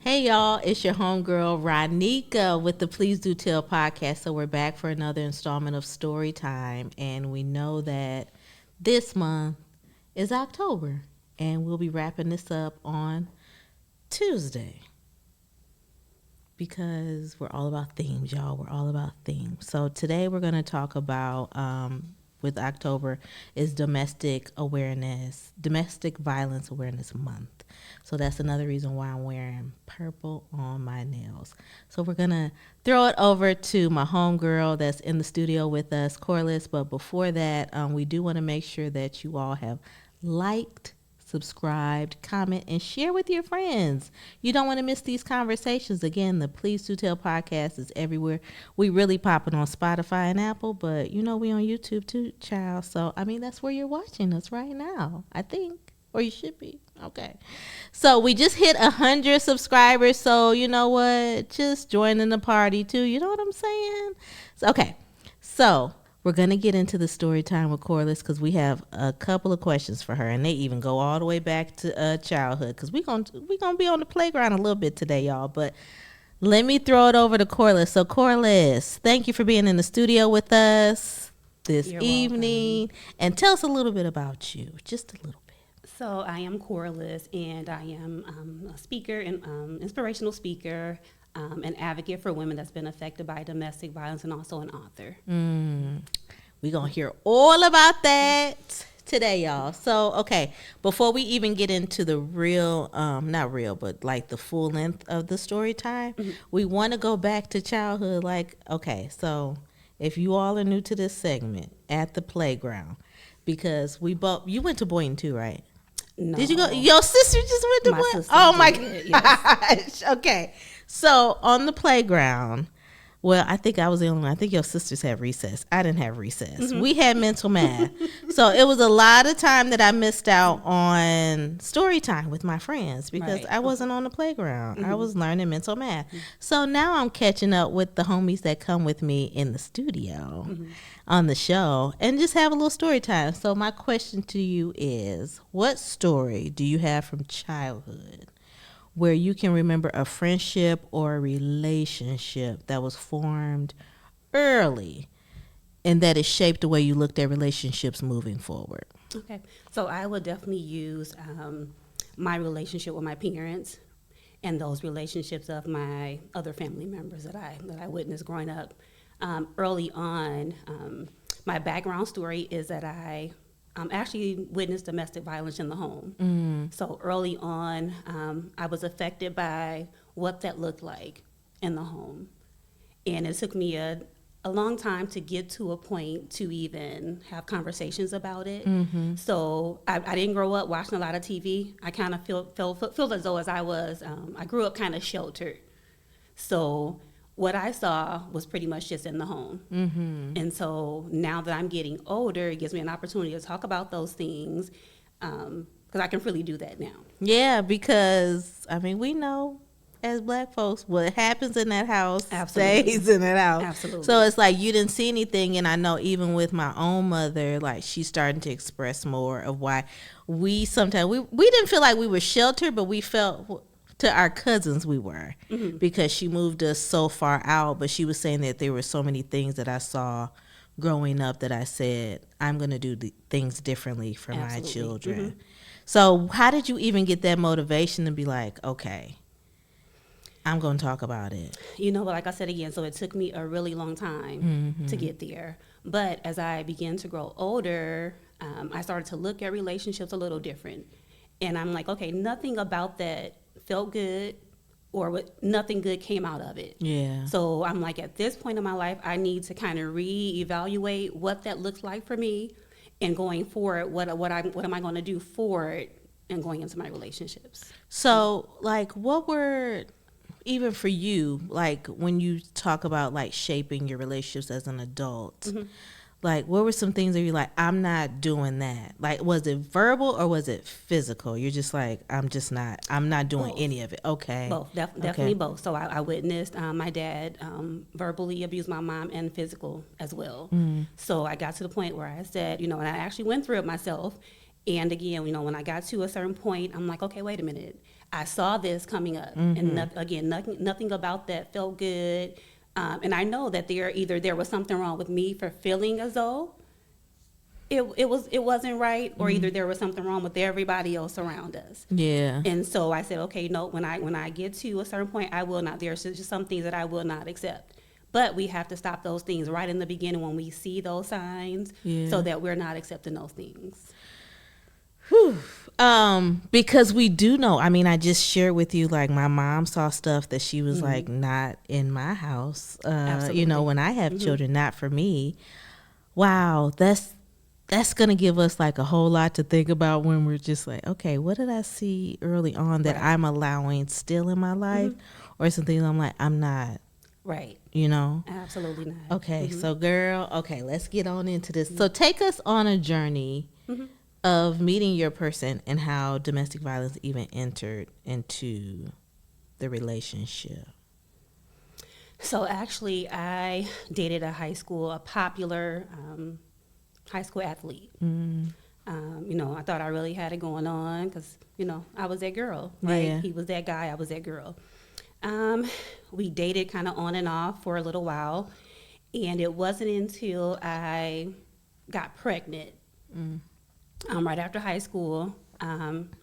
Hey y'all, it's your homegirl Ronnika with the Please Do Tell podcast. So we're back for another installment of Story Time, and we know that this month is October, and we'll be wrapping this up on Tuesday because we're all about themes, y'all. We're all about themes. So today we're going to talk about with October is domestic violence awareness month. So that's another reason why I'm wearing purple on my nails. So we're going to throw it over to my homegirl that's in the studio with us, Corlis. But before that, we do want to make sure that you all have liked, subscribed, comment, and share with your friends. You don't want to miss these conversations. Again, the Please Do Tell podcast is everywhere. We really popping on Spotify and Apple, but you know we on YouTube too, child. So, I mean, that's where you're watching us right now, I think. Or you should be. Okay. So we just hit 100 subscribers. So you know what? Just joining the party too. You know what I'm saying? So, okay. So we're going to get into the story time with Corlis because we have a couple of questions for her. And they even go all the way back to childhood because we're gonna be on the playground a little bit today, y'all. But let me throw it over to Corlis. So Corlis, thank you for being in the studio with us this evening. And tell us a little bit about you. Just a little bit. So I am Corlis, and I am a speaker and inspirational speaker, an advocate for women that's been affected by domestic violence, and also an author. We're going to hear all about that today, y'all. So, okay, before we even get into the real, not real, but like the full length of the story time, we want to go back to childhood. Like, okay, so if you all are new to this segment, at the playground, because you went to Boynton too, right? No. Did you go? Your sister just went to Boynton? Oh my gosh. Yes. Okay. So on the playground, well, I think I was the only one. I think your sisters had recess. I didn't have recess. We had mental math. So it was a lot of time that I missed out on story time with my friends because I wasn't on the playground. I was learning mental math. So now I'm catching up with the homies that come with me in the studio on the show and just have a little story time. So my question to you is, what story do you have from childhood where you can remember a friendship or a relationship that was formed early and that it shaped the way you looked at relationships moving forward? Okay. So I would definitely use my relationship with my parents and those relationships of my other family members that I witnessed growing up. Early on, my background story is that I actually witnessed domestic violence in the home. So early on, I was affected by what that looked like in the home. And it took me a long time to get to a point to even have conversations about it. So I didn't grow up watching a lot of TV. I kind of feel as though I grew up kind of sheltered. So what I saw was pretty much just in the home. And so now that I'm getting older, it gives me an opportunity to talk about those things because I can really do that now. Yeah, because, I mean, we know as Black folks, what happens in that house stays in that house. Absolutely. So it's like you didn't see anything, and I know even with my own mother, like she's starting to express more of why we sometimes, we didn't feel like we were sheltered, but we felt to our cousins we were because she moved us so far out. But she was saying that there were so many things that I saw growing up that I said, I'm going to do the things differently for my children. So how did you even get that motivation to be like, okay, I'm going to talk about it? You know, like I said again, so it took me a really long time to get there. But as I began to grow older, I started to look at relationships a little different. And I'm like, okay, nothing about that felt good or nothing good came out of it. Yeah. So I'm like, at this point in my life, I need to kind of reevaluate what that looks like for me, and going forward, what am I going to do for it, and going into my relationships. So, like, what were, even for you, like when you talk about like shaping your relationships as an adult, like what were some things that you're like, I'm not doing that? Like, was it verbal or was it physical? You're just like, I'm not doing Both. any of it. Okay. Both, definitely both. So I witnessed my dad verbally abuse my mom, and physical as well. So I got to the point where I said, and I actually went through it myself. And again, when I got to a certain point, I'm like, okay, wait a minute. I saw this coming up, and nothing about that felt good. And I know that there was something wrong with me for feeling as though it wasn't right, or either there was something wrong with everybody else around us. Yeah. And so I said, okay, no, when I get to a certain point, I will not. There's just some things that I will not accept. But we have to stop those things right in the beginning when we see those signs, so that we're not accepting those things. Whew. Because we do know, I mean, I just shared with you, like, my mom saw stuff that she was like, not in my house. You know, when I have children, not for me. Wow, that's going to give us like a whole lot to think about when we're just like, okay, what did I see early on that I'm allowing still in my life? Or some things I'm like, I'm not. Right. You know? Absolutely not. Okay, so girl, okay, let's get on into this. So take us on a journey of meeting your person and how domestic violence even entered into the relationship. So actually, I dated a popular high school athlete. You know, I thought I really had it going on because, you know, I was that girl, right? Yeah. He was that guy, I was that girl. We dated kind of on and off for a little while, and it wasn't until I got pregnant right after high school.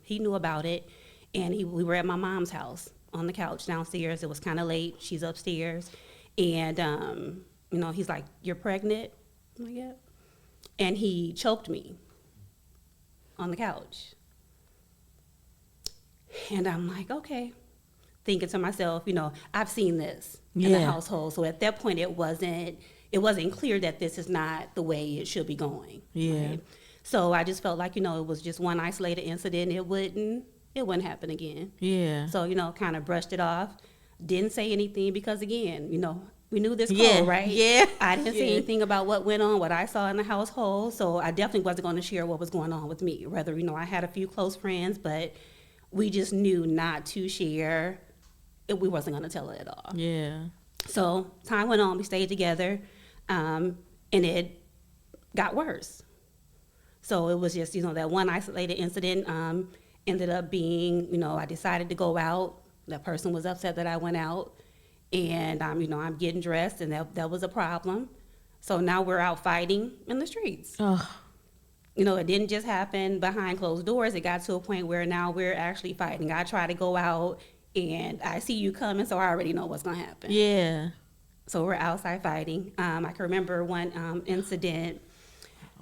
He knew about it, and we were at my mom's house on the couch downstairs. It was kind of late. She's upstairs, and you know, he's like, "You're pregnant?" I'm like, "Yeah," and he choked me on the couch, and I'm like, "Okay." Thinking to myself, you know, I've seen this in the household. So at that point, it wasn't clear that this is not the way it should be going. Yeah. Right? So I just felt like, you know, it was just one isolated incident. It wouldn't happen again. Yeah. So, you know, kind of brushed it off. Didn't say anything because, again, you know, we knew this code, right? Yeah. I didn't say anything about what went on, what I saw in the household. So I definitely wasn't going to share what was going on with me. Rather, you know, I had a few close friends, but we just knew not to share. We wasn't going to tell it at all. Yeah. So time went on. We stayed together, and it got worse. So it was just, you know, that one isolated incident ended up being, you know, I decided to go out. That person was upset that I went out, and you know, I'm getting dressed, and that was a problem. So now we're out fighting in the streets. Oh. You know, it didn't just happen behind closed doors. It got to a point where now we're actually fighting. I try to go out, and I see you coming, so I already know what's going to happen. Yeah. So we're outside fighting. I can remember one incident.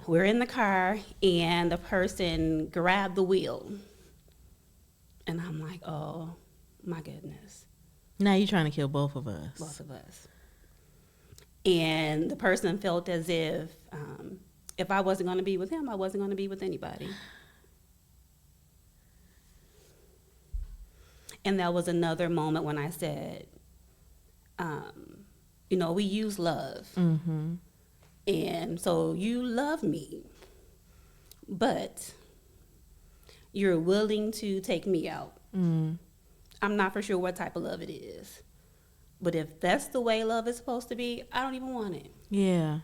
We're in the car, and the person grabbed the wheel. And I'm like, oh, my goodness. Now you're trying to kill both of us. Both of us. And the person felt as if I wasn't going to be with him, I wasn't going to be with anybody. And that was another moment when I said, you know, we use love. Mm-hmm. And so you love me, but you're willing to take me out. Mm. I'm not for sure what type of love it is. But if that's the way love is supposed to be, I don't even want it. Yeah.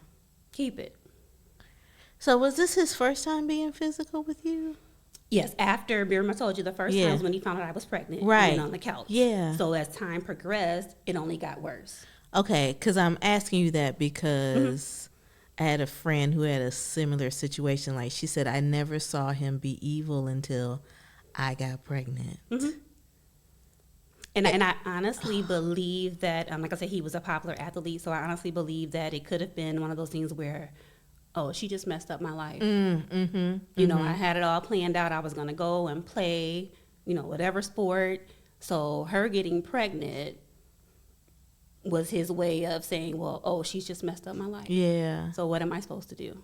Keep it. So was this his first time being physical with you? Yes, after Birma told you the first time was when he found out I was pregnant. Right. And on the couch. Yeah. So as time progressed, it only got worse. Okay, because I'm asking you that because I had a friend who had a similar situation. Like she said, I never saw him be evil until I got pregnant. Mm-hmm. And I honestly believe that, like I said, he was a popular athlete, so I honestly believe that it could have been one of those things where, oh, she just messed up my life. You know, I had it all planned out. I was going to go and play, you know, whatever sport. So her getting pregnant was his way of saying, well, oh, she's just messed up my life. Yeah. So what am I supposed to do?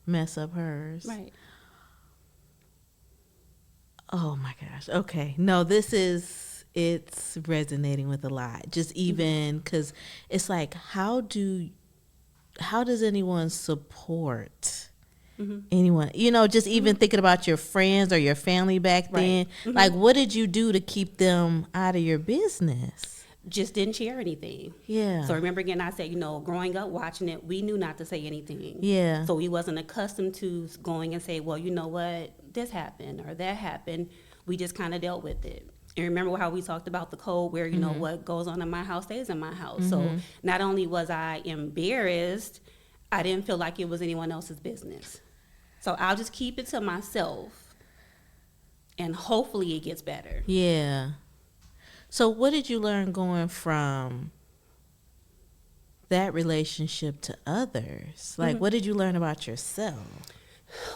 Mess up hers. Right. Oh, my gosh. Okay. No, it's resonating with a lot. Just even because it's like, how does anyone support anyone? You know, just even thinking about your friends or your family back then. Like, what did you do to keep them out of your business? Just didn't share anything. Yeah. So remember again, I said, you know, growing up watching it, we knew not to say anything. Yeah. So we wasn't accustomed to going and say, well, you know what, this happened or that happened. We just kind of dealt with it. And remember how we talked about the code where, you know, what goes on in my house stays in my house. So not only was I embarrassed, I didn't feel like it was anyone else's business. So I'll just keep it to myself, and hopefully it gets better. Yeah. So what did you learn going from that relationship to others? Like, what did you learn about yourself?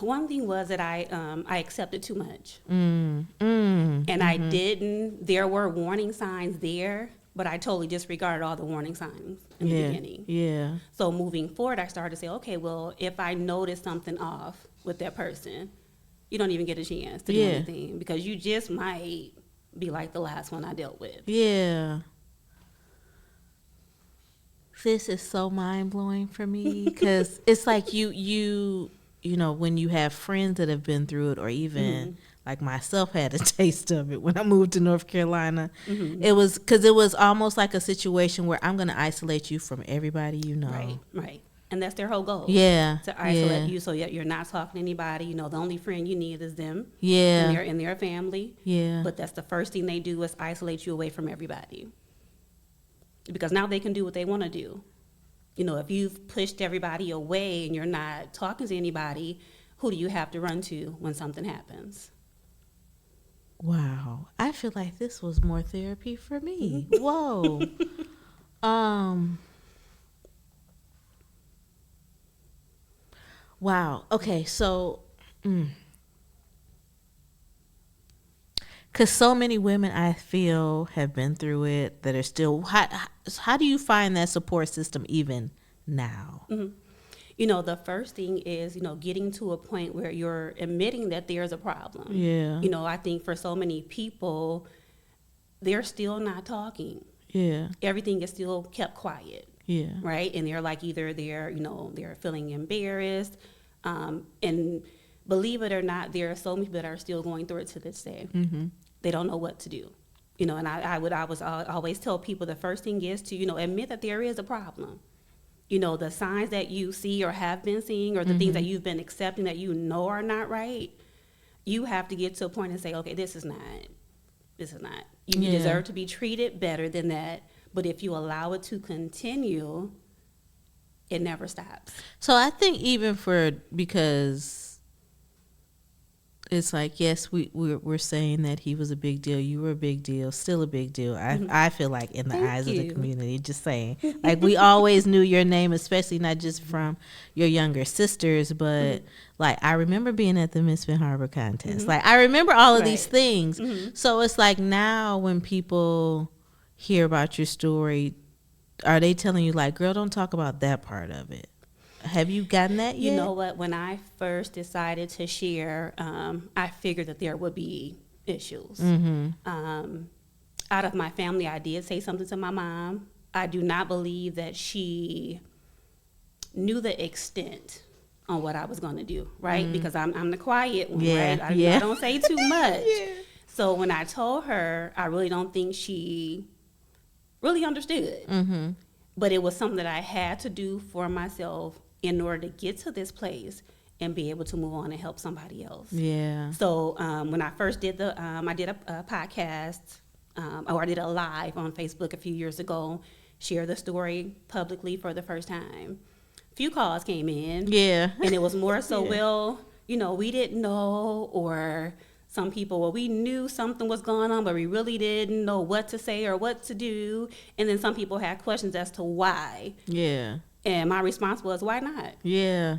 One thing was that I accepted too much. And I didn't. There were warning signs there, but I totally disregarded all the warning signs in the beginning. Yeah. So moving forward, I started to say, okay, well, if I notice something off with that person, you don't even get a chance to do anything, because you just might be like the last one I dealt with. Yeah. This is so mind-blowing for me, because it's like you know, when you have friends that have been through it, or even like myself had a taste of it when I moved to North Carolina. It was because it was almost like a situation where I'm going to isolate you from everybody you know. Right. And that's their whole goal. Yeah. To isolate you so that you're not talking to anybody. You know, the only friend you need is them. Yeah. And their family. Yeah. But that's the first thing they do, is isolate you away from everybody. Because now they can do what they want to do. You know, if you've pushed everybody away and you're not talking to anybody, who do you have to run to when something happens? Wow. I feel like this was more therapy for me. Whoa. Wow. Okay, so because so many women, I feel, have been through it, that are still, how do you find that support system even now? You know, the first thing is, you know, getting to a point where you're admitting that there's a problem. Yeah. You know, I think for so many people, they're still not talking. Yeah. Everything is still kept quiet. Yeah. Right? And they're like, either they're feeling embarrassed. And believe it or not, there are so many people that are still going through it to this day. They don't know what to do. You know, and I always tell people, the first thing is to, you know, admit that there is a problem. You know, the signs that you see or have been seeing, or the things that you've been accepting that you know are not right, you have to get to a point and say, okay, this is not. You deserve to be treated better than that. But if you allow it to continue, it never stops. So I think even because it's like, yes, we're saying that he was a big deal, you were a big deal, still a big deal. I feel like in the eyes of the community, just saying, like, we always knew your name, especially not just from your younger sisters, but like, I remember being at the Miss Van Harbor contest. Like, I remember all of these things. So it's like, now when people hear about your story, are they telling you, like, girl, don't talk about that part of it? Have you gotten that yet? You know what? When I first decided to share, I figured that there would be issues. Out of my family, I did say something to my mom. I do not believe that she knew the extent on what I was going to do, right? Because I'm the quiet one, right? I don't say too much. So when I told her, I really don't think she really understood. But it was something that I had to do for myself in order to get to this place and be able to move on and help somebody else. Yeah. So when I first did I did a podcast, or I did a live on Facebook a few years ago, share the story publicly for the first time. A few calls came in. Yeah. And it was more so, well, you know, we didn't know, or some people, well, we knew something was going on, but we really didn't know what to say or what to do. And then some people had questions as to why. Yeah. And my response was, why not? Yeah.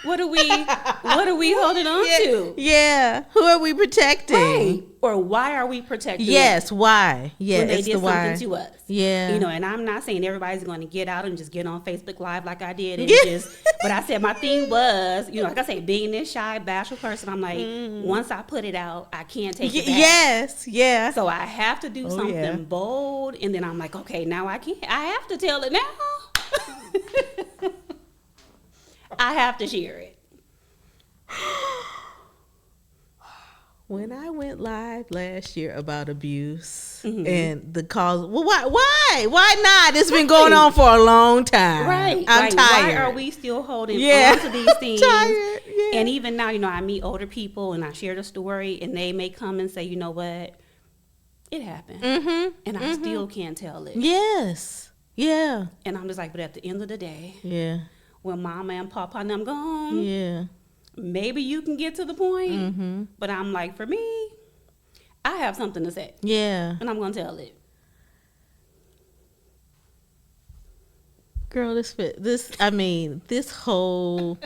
What are we holding on to? Yeah. Who are we protecting? Right. Or why are we protecting Yes, them? why? Yeah, when they it's did the why. something to us. Yeah. You know, and I'm not saying everybody's going to get out and just get on Facebook Live like I did. And but I said my thing was, you know, like I say, being this shy, bashful person, I'm like, once I put it out, I can't take it back. Yes, yeah. So I have to do something bold. And then I'm like, okay, now I have to tell it now. I have to share it. When I went live last year about abuse and the calls, well, why not? It's been going on for a long time. Right. I'm tired. Why are we still holding on to these things? Tired. Yeah. And even now, you know, I meet older people and I share the story, and they may come and say, you know what, it happened. Mm-hmm. And I still can't tell it. Yes. Yeah. And I'm just like, but at the end of the day, Yeah. when mama and papa and them gone, Yeah. maybe you can get to the point. Mm-hmm. But I'm like, for me, I have something to say. Yeah. And I'm going to tell it. Girl, this whole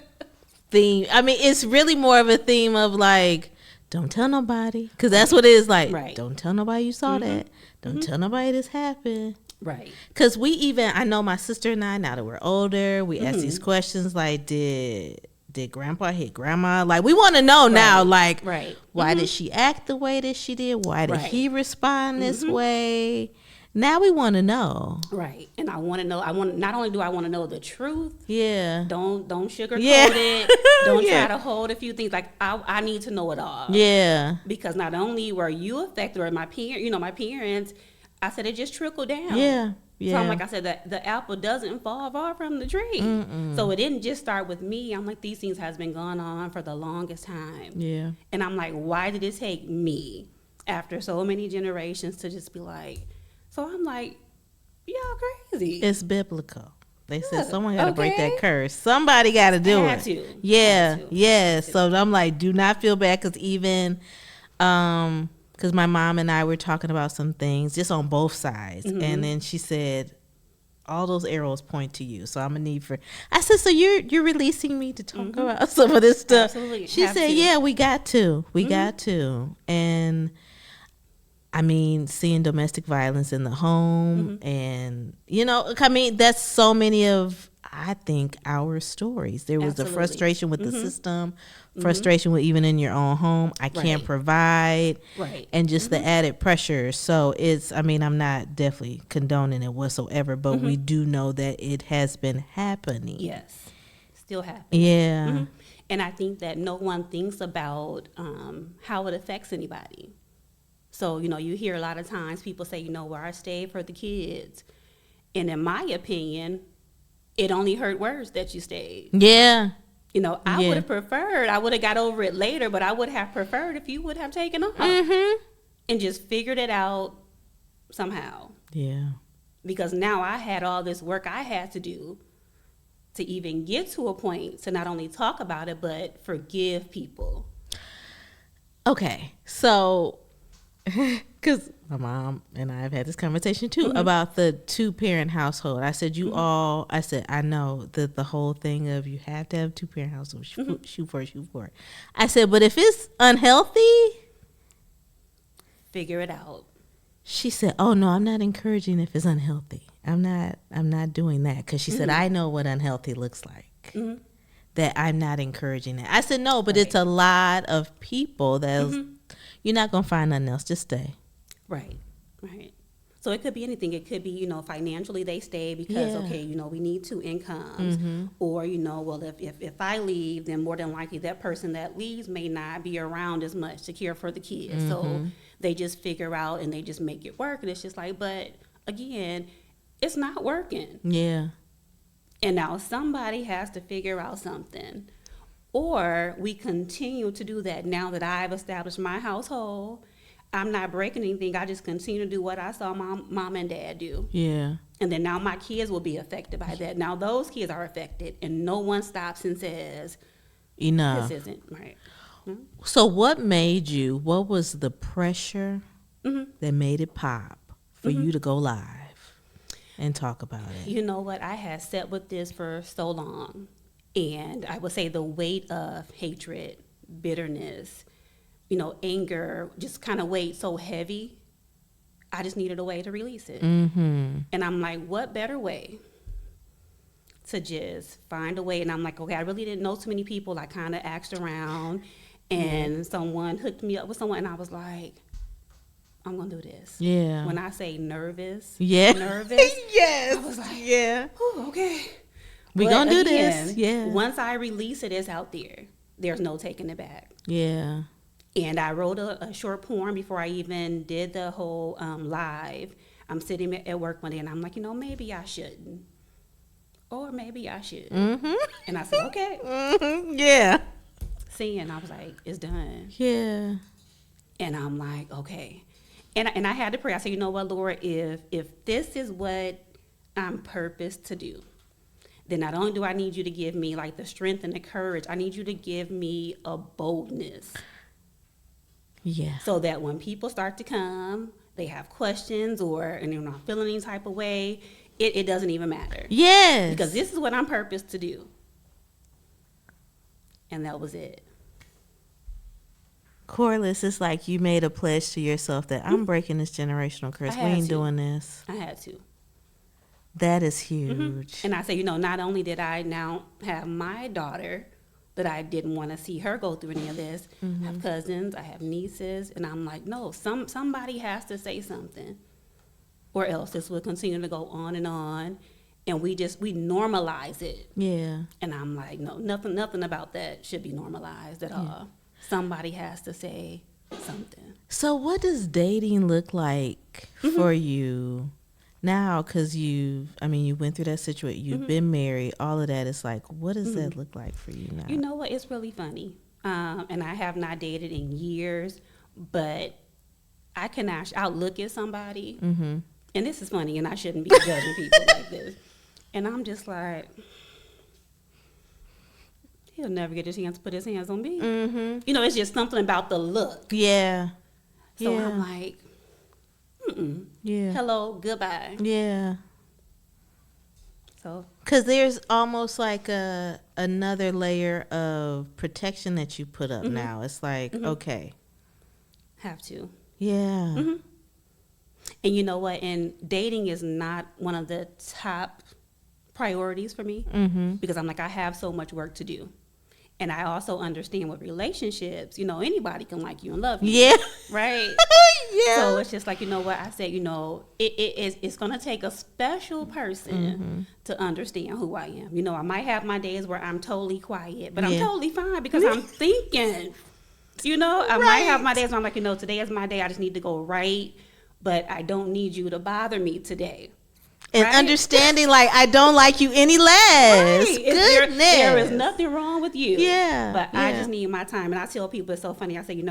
theme, it's really more of a theme of like, don't tell nobody. Because that's what it is like. Right. Don't tell nobody you saw that. Don't tell nobody this happened. Right. Because I know my sister and I, now that we're older, we ask these questions like, did grandpa hit grandma? Like, we want to know now, like, why did she act the way that she did? Why did he respond this way? Now we want to know. Right. And I want to know, not only do I want to know the truth. Yeah. Don't sugarcoat it. Don't try to hold a few things. Like, I need to know it all. Yeah. Because not only were you affected, or my parents, I said it just trickled down. Yeah. Yeah. So I'm like, I said, that the apple doesn't fall far from the tree. So it didn't just start with me. I'm like, these things has been going on for the longest time. Yeah. And I'm like, why did it take me after so many generations to just be like, so I'm like, y'all crazy. It's biblical. They said someone got to break that curse. Somebody got to do it. Yeah. Yeah. So I'm like, do not feel bad, because even, because my mom and I were talking about some things just on both sides. And then she said, all those arrows point to you. So I'm going to need I said, so you're releasing me to talk about some of this stuff? Absolutely. She said, yeah, we got to. We got to. And seeing domestic violence in the home and, that's so many of, I think, our stories. There was the frustration with the system, frustration with even in your own home. I can't provide. Right. And just the added pressure. So it's, I'm not definitely condoning it whatsoever, but we do know that it has been happening. Yes. Still happening. Yeah. And I think that no one thinks about how it affects anybody. So, you hear a lot of times people say, where I stayed for the kids. And in my opinion, it only hurt worse that you stayed. Yeah. I would have preferred, I would have got over it later, but I would have preferred if you would have taken off and just figured it out somehow. Yeah. Because now I had all this work I had to do to even get to a point to not only talk about it, but forgive people. Okay. So, because my mom and I have had this conversation too about the 2-parent household. I said, I know that the whole thing of you have to have 2-parent household, shoot for it. I said, but if it's unhealthy, figure it out. She said, oh no, I'm not encouraging if it's unhealthy. I'm not doing that. Because she said, I know what unhealthy looks like. That I'm not encouraging that. I said, no, but it's a lot of people that you're not going to find nothing else. Just stay. Right. So it could be anything. It could be, financially they stay because, we need 2 incomes. Or, well, if I leave, then more than likely that person that leaves may not be around as much to care for the kids. So they just figure out and they just make it work. And it's just like, but again, it's not working. Yeah. And now somebody has to figure out something. Or we continue to do that now that I've established my household. I'm not breaking anything. I just continue to do what I saw mom and dad do. Yeah. And then now my kids will be affected by that. Now those kids are affected, and no one stops and says, enough. This isn't right. So what was the pressure that made it pop for you to go live and talk about it? You know what? I had sat with this for so long. And I would say the weight of hatred, bitterness, anger, just kind of weighed so heavy. I just needed a way to release it. And I'm like, what better way to just find a way? And I'm like, okay, I really didn't know too many people. I kind of asked around, and someone hooked me up with someone, and I was like, I'm going to do this. Yeah. When I say nervous, nervous. Yes. I was like, yeah. Okay. We're going to do this. Yeah. Once I release it, it's out there. There's no taking it back. Yeah. And I wrote a short poem before I even did the whole live. I'm sitting at work one day, and I'm like, maybe I shouldn't. Or maybe I should. And I said, okay. Yeah. And I was like, it's done. Yeah. And I'm like, okay. And I had to pray. I said, you know what, Lord, if this is what I'm purposed to do, then not only do I need you to give me like the strength and the courage, I need you to give me a boldness. Yeah. So that when people start to come, they have questions and they're not feeling any type of way, it doesn't even matter. Yes. Because this is what I'm purposed to do. And that was it. Corlis, it's like you made a pledge to yourself that I'm breaking this generational curse. We ain't doing this. I had to. That is huge. And I say, not only did I now have my daughter that I didn't want to see her go through any of this, I have cousins, I have nieces, and I'm like, no, somebody has to say something, or else this will continue to go on, and we normalize it. Yeah. And I'm like, no, nothing about that should be normalized at all. Somebody has to say something. So what does dating look like for you now? Because you went through that situation. You've been married. All of that. It's like, what does that look like for you now? You know what? It's really funny. And I have not dated in years, but I can actually, I'll look at somebody, and this is funny, and I shouldn't be judging people like this. And I'm just like, he'll never get a chance to put his hands on me. It's just something about the look. Yeah. So I'm like, yeah. Hello, goodbye. Yeah. So. Because there's almost like another layer of protection that you put up now. It's like, okay. Have to. Yeah. And you know what? And dating is not one of the top priorities for me because I'm like, I have so much work to do. And I also understand with relationships, anybody can like you and love you. Yeah. Right? Yeah. So it's just like, what I said, it's going to take a special person to understand who I am. I might have my days where I'm totally quiet, but I'm totally fine because I'm thinking, I might have my days where I'm like, today is my day. I just need to go right, but I don't need you to bother me today. And understanding, like, I don't like you any less. Right. Goodness. There is nothing wrong with you. Yeah. But I just need my time. And I tell people, it's so funny. I say,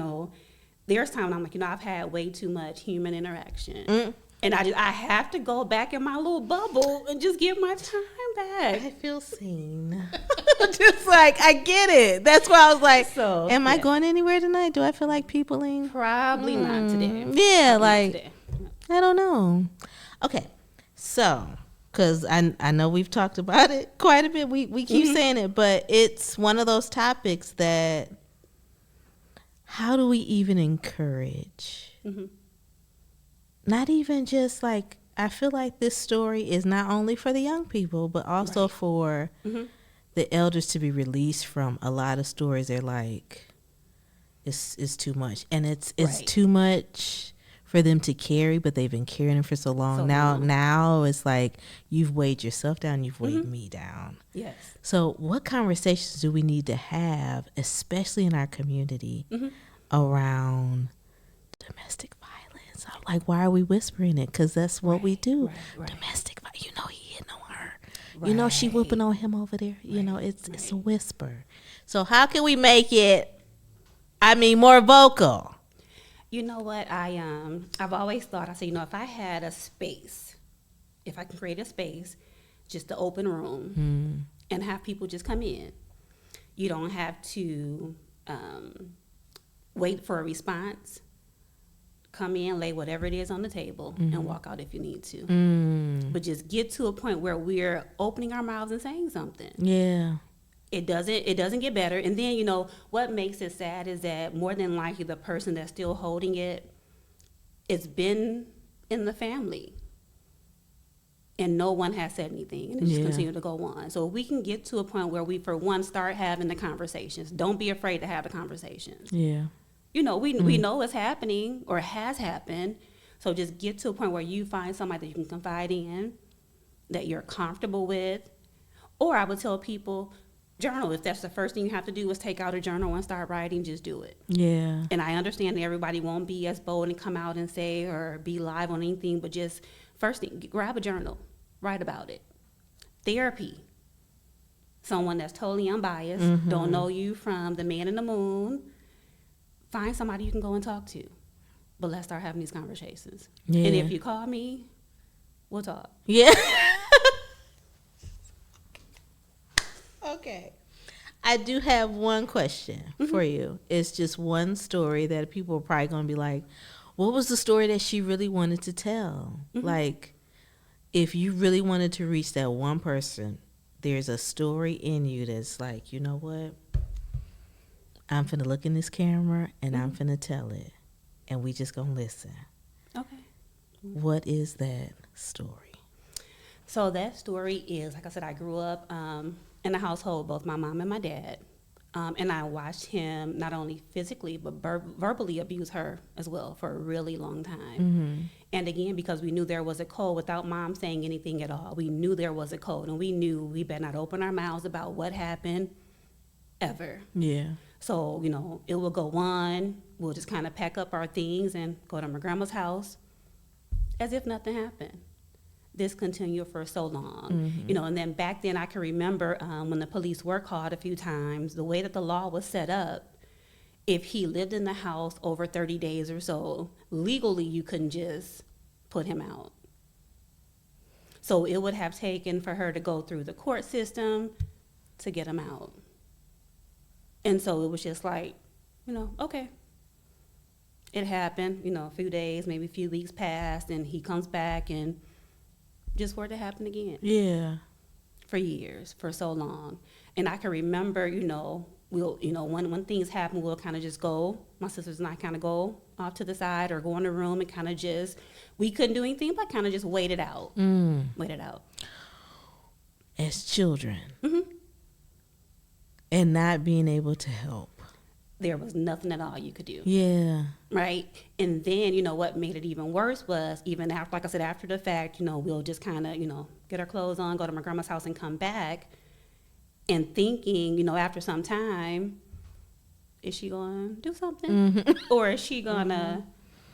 there's times when I'm like, I've had way too much human interaction. And I have to go back in my little bubble and just give my time back. I feel seen. Just like, I get it. That's why I was like, so, am I going anywhere tonight? Do I feel like peopling? Probably not today. Yeah, like, I don't know. Okay. So, because I know we've talked about it quite a bit. We keep saying it, but it's one of those topics that, how do we even encourage? Not even just like, I feel like this story is not only for the young people, but also for the elders to be released from a lot of stories. They're like, it's too much. And it's too much for them to carry, but they've been carrying it for so long. Now it's like, you've weighed yourself down, you've weighed me down. Yes. So what conversations do we need to have, especially in our community, around domestic violence? I'm like, why are we whispering it? Because that's what we do. Domestic violence. He hitting on her. She whooping on him over there. It's a whisper. So how can we make it, more vocal? You know what? I've always thought, I say, if I had a space, if I can create a space, just an open room and have people just come in. You don't have to wait for a response. Come in, lay whatever it is on the table and walk out if you need to. But just get to a point where we're opening our mouths and saying something. Yeah. It doesn't get better. And then, what makes it sad is that more than likely the person that's still holding it's been in the family. And no one has said anything. And it just continues to go on. So we can get to a point where we, for one, start having the conversations. Don't be afraid to have the conversations. Yeah. We know it's happening or has happened. So just get to a point where you find somebody that you can confide in, that you're comfortable with. Or I would tell people, journal. If that's the first thing you have to do is take out a journal and start writing, just do it. Yeah. And I understand that everybody won't be as bold and come out and say or be live on anything, but just first thing, grab a journal, write about it. Therapy. Someone that's totally unbiased, don't know you from the man in the moon. Find somebody you can go and talk to. but let's start having these conversations. Yeah. And if you call me, we'll talk. Yeah. Okay. I do have one question for you. It's just one story that people are probably going to be like, what was the story that she really wanted to tell? Like, if you really wanted to reach that one person, there's a story in you that's like, you know what? I'm finna look in this camera and I'm finna tell it. And we just gonna listen. Okay. What is that story? So that story is, like I said, I grew up in a household, both my mom and my dad. And I watched him not only physically, but verbally abuse her as well for a really long time. And again, because we knew there was a code without mom saying anything at all, we knew there was a code. And we knew we better not open our mouths about what happened ever. Yeah. So, you know, it will go on. We'll just kind of pack up our things and go to my grandma's house as if nothing happened. This continued for so long, you know, and then back then I can remember when the police were called a few times, the way that the law was set up, if he lived in the house over 30 days or so, legally you couldn't just put him out. So it would have taken for her to go through the court system to get him out. And so it was just like, you know, okay. It happened, you know, a few days, maybe a few weeks passed, and he comes back and just for it to happen again. Yeah. For years, for so long. And I can remember, you know, when things happen, we'll kind of just go, my sisters and I kind of go off to the side or go in the room and kind of just, we couldn't do anything but kind of just wait it out. Wait it out. As children. And not being able to help. There was nothing at all you could do. Yeah. Right? And then, you know, what made it even worse was even after, like I said, after the fact, you know, we'll just kind of, you know, get our clothes on, go to my grandma's house and come back and thinking, you know, after some time, is she going to do something? Or is she going to,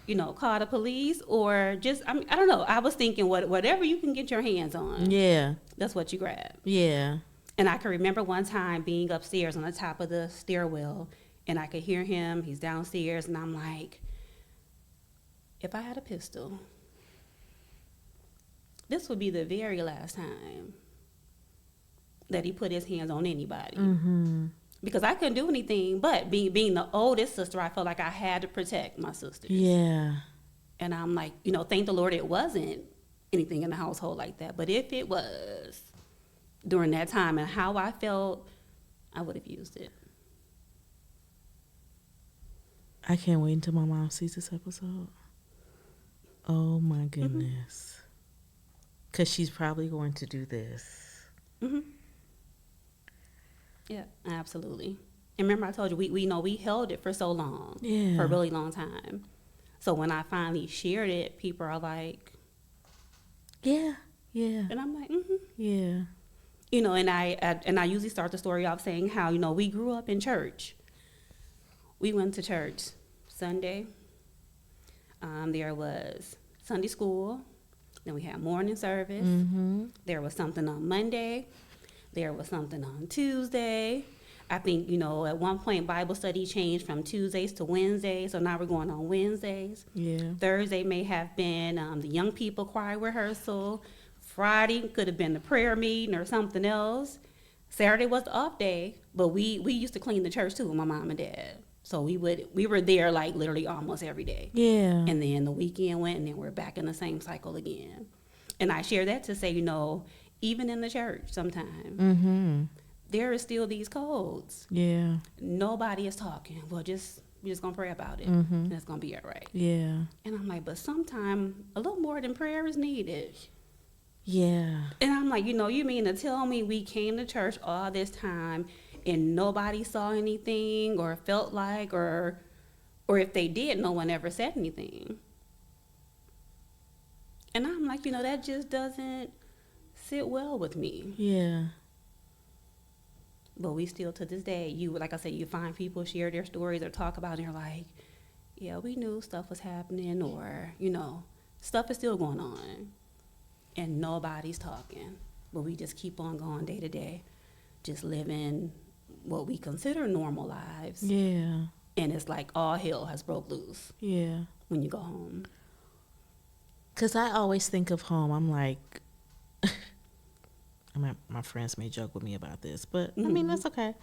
you know, call the police or just, I mean, I don't know. I was thinking whatever you can get your hands on. Yeah. That's what you grab. Yeah. And I can remember one time being upstairs on the top of the stairwell and I could hear him, he's downstairs, and I'm like, if I had a pistol, this would be the very last time that he put his hands on anybody. Because I couldn't do anything, but being the oldest sister, I felt like I had to protect my sisters. Yeah. And I'm like, you know, thank the Lord it wasn't anything in the household like that. But if it was during that time and how I felt, I would have used it. I can't wait until my mom sees this episode. Oh my goodness. Because she's probably going to do this. Yeah, absolutely. And remember I told you, we know we held it for so long. Yeah. For a really long time. So when I finally shared it, people are like, yeah. Yeah. and I'm like, Yeah. You know, and I usually start the story off saying how, you know, we grew up in church. We went to church Sunday. There was Sunday school. Then we had morning service. There was something on Monday. There was something on Tuesday. I think, you know, at one point Bible study changed from Tuesdays to Wednesdays. So now we're going on Wednesdays. Yeah. Thursday may have been the young people choir rehearsal. Friday could have been the prayer meeting or something else. Saturday was the off day, but we used to clean the church too with my mom and dad. So we were there like literally almost every day. Yeah. And then the weekend went and then we're back in the same cycle again. And I share that to say, you know, even in the church sometimes, there is still these codes. Yeah. Nobody is talking. Well, we're just gonna pray about it and it's gonna be all right. Yeah. And I'm like, but sometimes a little more than prayer is needed. Yeah. And I'm like, you know, you mean to tell me we came to church all this time and nobody saw anything or felt like or if they did, no one ever said anything. And I'm like, you know, that just doesn't sit well with me. Yeah. But we still, to this day, like I said, you find people share their stories or talk about it and you're like, yeah, we knew stuff was happening or, you know, stuff is still going on. And nobody's talking. But we just keep on going day to day, just living what we consider normal lives. Yeah. And it's like all hell has broke loose. Yeah. when you go home? Because I always think of home. I'm like, my friends may joke with me about this, but I mean, that's okay.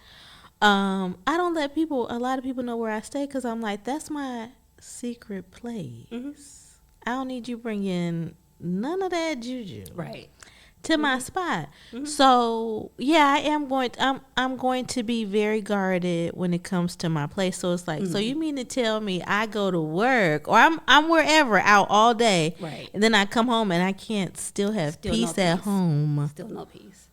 I don't let a lot of people know where I stay because I'm like, that's my secret place. I don't need you bringing none of that juju. Right. To my spot. So yeah, I'm going to be very guarded when it comes to my place. So it's like, so you mean to tell me I go to work or I'm wherever out all day, right, and then I come home and I can't still have peace at home. Still no peace.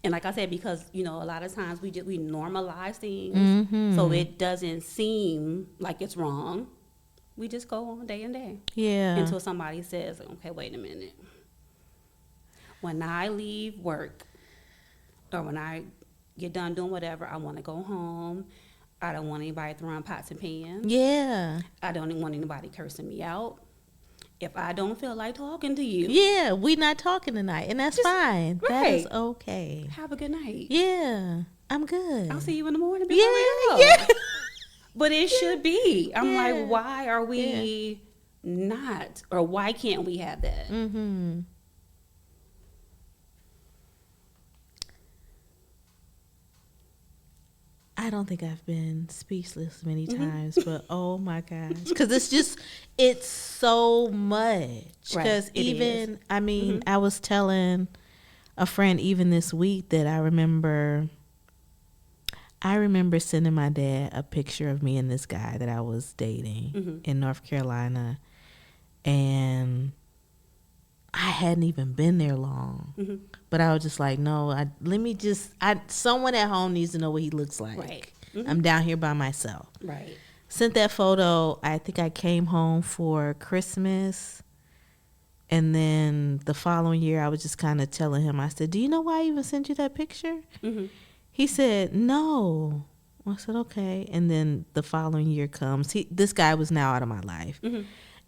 And like I said, because a lot of times we normalize things, so it doesn't seem like it's wrong. We just go on day and day. Yeah. Until somebody says, okay, wait a minute. When I leave work or when I get done doing whatever, I want to go home. I don't want anybody throwing pots and pans. Yeah. I don't want anybody cursing me out. If I don't feel like talking to you. Yeah, we not talking tonight, and that's fine. Right. That is okay. Have a good night. Yeah, I'm good. I'll see you in the morning. Yeah. But it should be. I'm like, why are we not? Or why can't we have that? I don't think I've been speechless many times, but oh my gosh. Because it's so much. Because even, I mean, I was telling a friend even this week that I remember sending my dad a picture of me and this guy that I was dating in North Carolina. And I hadn't even been there long. But I was just like, no, someone at home needs to know what he looks like. Right. I'm down here by myself. Right. Sent that photo. I think I came home for Christmas. And then the following year, I was just kind of telling him, I said, do you know why I even sent you that picture? He said, no. I said, okay. And then the following year comes. This guy was now out of my life.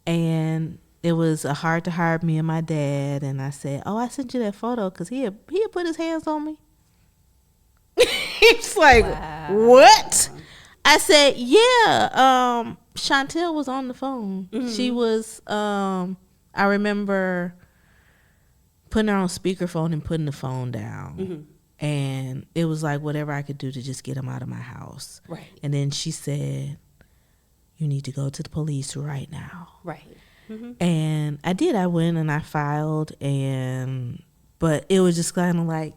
And it was a heart-to-heart, me and my dad. And I said, oh, I sent you that photo because he had put his hands on me. He's like, wow. What? I said, yeah. Chantel was on the phone. She was, I remember putting her on speakerphone and putting the phone down. And it was like whatever I could do to just get him out of my house. Right. And then she said, you need to go to the police right now. Right. And I did. I went and I filed. But it was just kind of like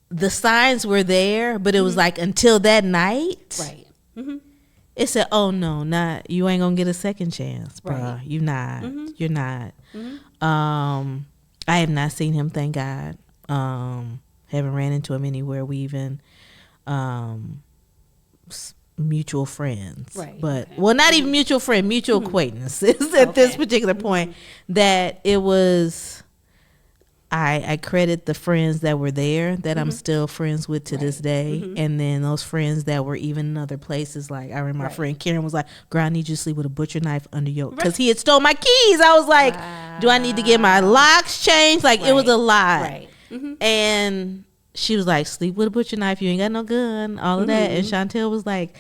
the signs were there, but it was like until that night. Right. It said, oh, no, you ain't going to get a second chance, bro. Right. You're not. I have not seen him, thank God. Haven't ran into him anywhere. We even mutual friends. Right. But, well, not even mutual friend, mutual acquaintances at this particular point. That it was, I credit the friends that were there that I'm still friends with to this day. And then those friends that were even in other places. Like, I remember my friend Karen was like, girl, I need you to sleep with a butcher knife under your, because he had stole my keys. I was like, do I need to get my locks changed? Like, it was a lot. Right. And she was like, sleep with a butcher knife, you ain't got no gun, all of that. And Chantel was like,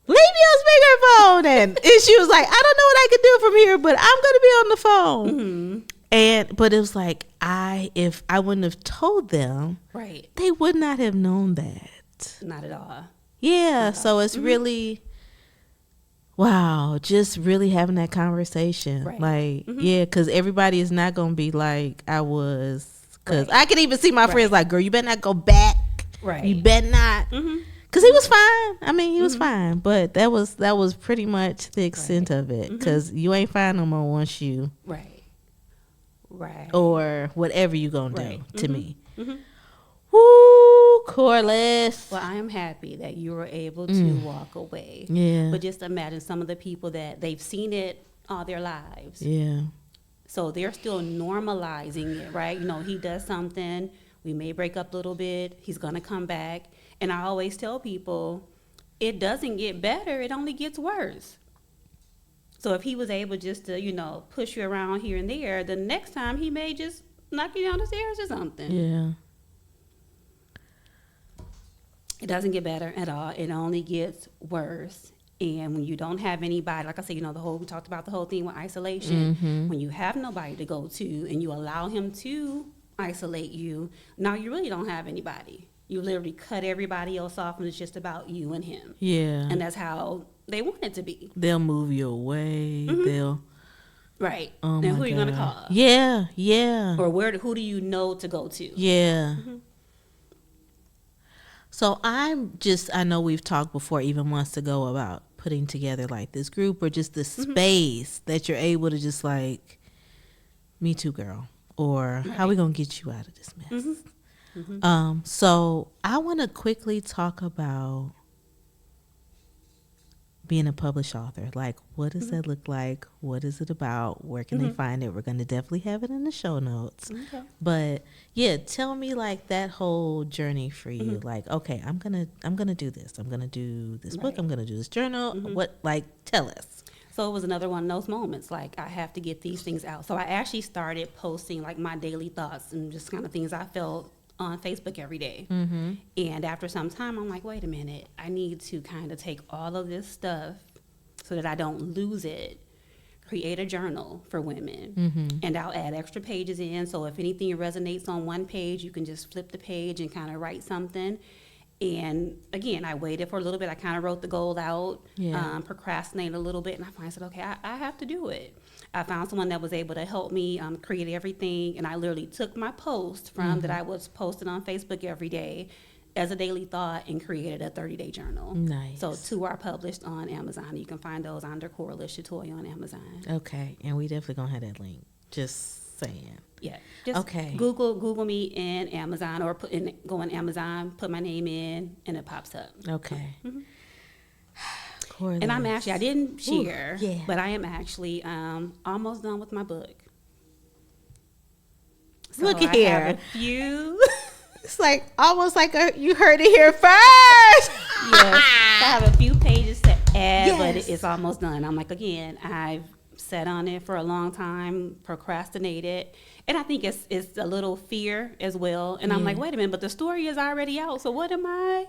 leave your speakerphone. And she was like, I don't know what I can do from here, but I'm gonna be on the phone. But it was like, if I wouldn't have told them, they would not have known that. Not at all. Yeah. So it's really, wow, just really having that conversation. Like, yeah, because everybody is not gonna be like I was. Because I could even see my friends like, girl, you better not go back. Right. You better not. Because he was fine. I mean, he was fine. But that was pretty much the extent of it. Because you ain't fine no more once you. Right. Or whatever you going to do to me. Woo, Corlis. Well, I am happy that you were able to walk away. Yeah. But just imagine some of the people that they've seen it all their lives. Yeah. So they're still normalizing it, right? He does something, we may break up a little bit, he's going to come back. And I always tell people, it doesn't get better, it only gets worse. So if he was able just to, push you around here and there, the next time he may just knock you down the stairs or something. Yeah. It doesn't get better at all. It only gets worse. And when you don't have anybody, like I said, we talked about the whole thing with isolation. When you have nobody to go to and you allow him to isolate you, now you really don't have anybody. You literally cut everybody else off and it's just about you and him. Yeah. And that's how they want it to be. They'll move you away. They'll. Right. Oh, and my who are you God. going to call? Yeah. Yeah. Or who do you know to go to? Yeah. So I know we've talked before even months ago about putting together like this group or just this space that you're able to just like, me too, girl. Or how we going to get you out of this mess? So I want to quickly talk about being a published author. Like, what does that look like? What is it about? Where can they find it? We're going to definitely have it in the show notes. Okay. But yeah, tell me like that whole journey for you. Like, okay, I'm gonna do this. I'm gonna do this book. I'm gonna do this journal. What? Like, tell us. So it was another one of those moments. Like, I have to get these things out. So I actually started posting like my daily thoughts and just kind of things I felt on Facebook every day. And after some time, I'm like, wait a minute, I need to kind of take all of this stuff so that I don't lose it, create a journal for women. And I'll add extra pages in. So if anything resonates on one page, you can just flip the page and kind of write something. And again, I waited for a little bit. I kind of wrote the goal out, procrastinated a little bit, and I finally said, okay, I have to do it. I found someone that was able to help me create everything, and I literally took my post from that I was posting on Facebook every day as a daily thought and created a 30-day journal. Nice. So 2 are published on Amazon. You can find those under Corlis, Shatoy on Amazon. Okay, and we definitely gonna have that link. Just saying. Yeah. Just okay. Google me in Amazon or go on Amazon, put my name in, and it pops up. Okay. And I'm actually, I didn't share, yeah. but I am actually almost done with my book. So Look at I here. have a few. It's like almost like you heard it here first. Yes, I have a few pages to add, but Yes. it's almost done. I'm like, again, I've sat on it for a long time, procrastinated, and I think it's a little fear as well. And I'm like, wait a minute, but the story is already out, so what do I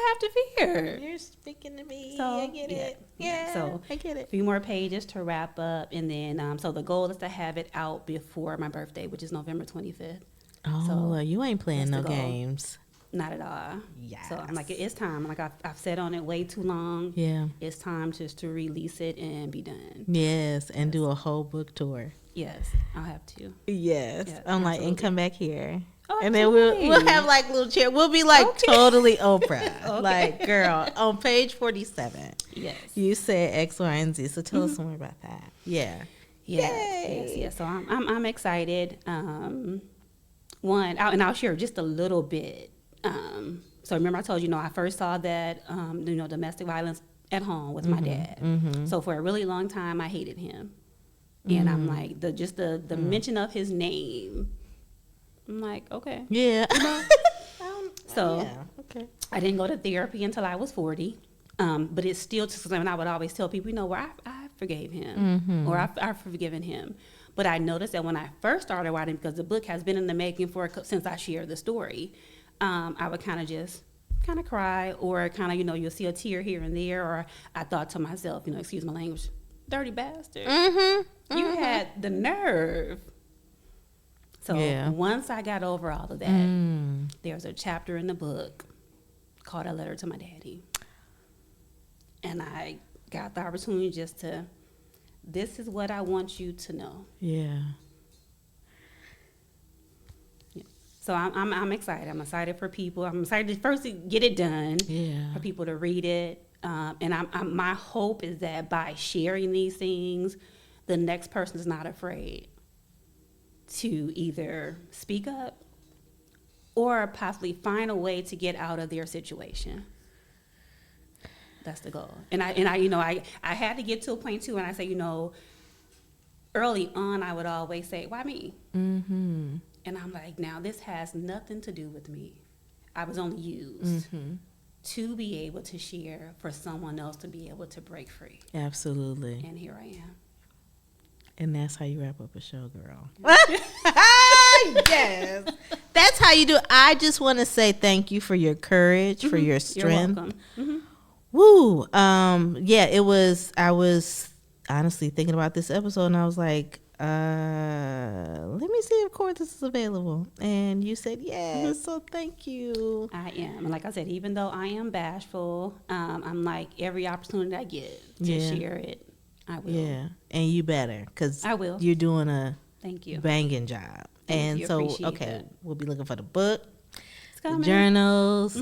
have to fear? You're speaking to me. So, I get it. Yeah, so I get a it. few more pages to wrap up, and then so the goal is to have it out before my birthday, which is November 25th. Oh, So, you ain't playing no that's the goal. games. Not at all. Yes. So I'm like, it's time. Like I've sat on it way too long. Yeah. It's time just to release it and be done. Yes, and do a whole book tour. Yes, I'll have to. Yes. Yeah, I'm like, and absolutely. come back here. Oh, And then we'll absolutely. have like little chair. We'll be like Okay. totally Oprah. Okay. Like, girl, on page 47, Yes. you said X, Y, and Z. So tell us more about that. Yeah. Yes. So I'm excited. I'll share just a little bit. So remember I told you, I first saw that, domestic violence at home with my dad. So for a really long time, I hated him. And I'm like, the mention of his name, I'm like, okay. Yeah. So yeah. Okay. I didn't go to therapy until I was 40. But it still took some time. And I would always tell people, I forgave him or I've forgiven him. But I noticed that when I first started writing, because the book has been in the making since I shared the story, I would kind of cry or you'll see a tear here and there. Or I thought to myself, excuse my language, dirty bastard. You had the nerve. So once I got over all of that, there's a chapter in the book called A Letter to My Daddy. And I got the opportunity just to, this is what I want you to know. Yeah. So I'm excited. I'm excited for people. I'm excited to first get it done. Yeah. For people to read it. And my hope is that by sharing these things, the next person is not afraid to either speak up or possibly find a way to get out of their situation. That's the goal. And I had to get to a point too, and I say, early on I would always say, why me? And I'm like, now this has nothing to do with me. I was only used to be able to share for someone else to be able to break free. Absolutely. And here I am. And that's how you wrap up a show, girl. Yes. That's how you do it. I just want to say thank you for your courage, for your strength. You're welcome. Woo. Yeah, it was. I was honestly thinking about this episode, and I was like, let me see if Corlis is available. And you said yes, so thank you. I am. And like I said, even though I am bashful, I'm like, every opportunity I get to Yeah. share it, I will. Yeah, and you better, because I will. you're doing a Thank you. banging job. Thank And you. so, Appreciate okay, that. we'll be looking for the book, It's the coming. journals.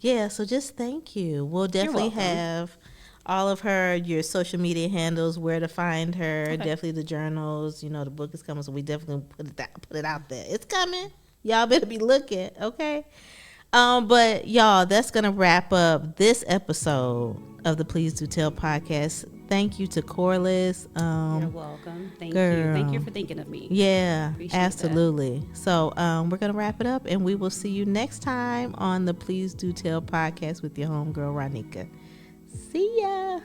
Yeah, so just thank you. We'll definitely welcome. have all of your social media handles, where to find her. Okay. Definitely the journals. You know, the book is coming, so we definitely put it out there. It's coming. Y'all better be looking, okay? But y'all, that's gonna wrap up this episode of the Please Do Tell podcast. Thank you to Corlis. You're welcome. Thank girl. you. Thank you for thinking of me. Yeah, Appreciate absolutely. So we're gonna wrap it up, and we will see you next time on the Please Do Tell podcast with your homegirl Ronnika. See ya.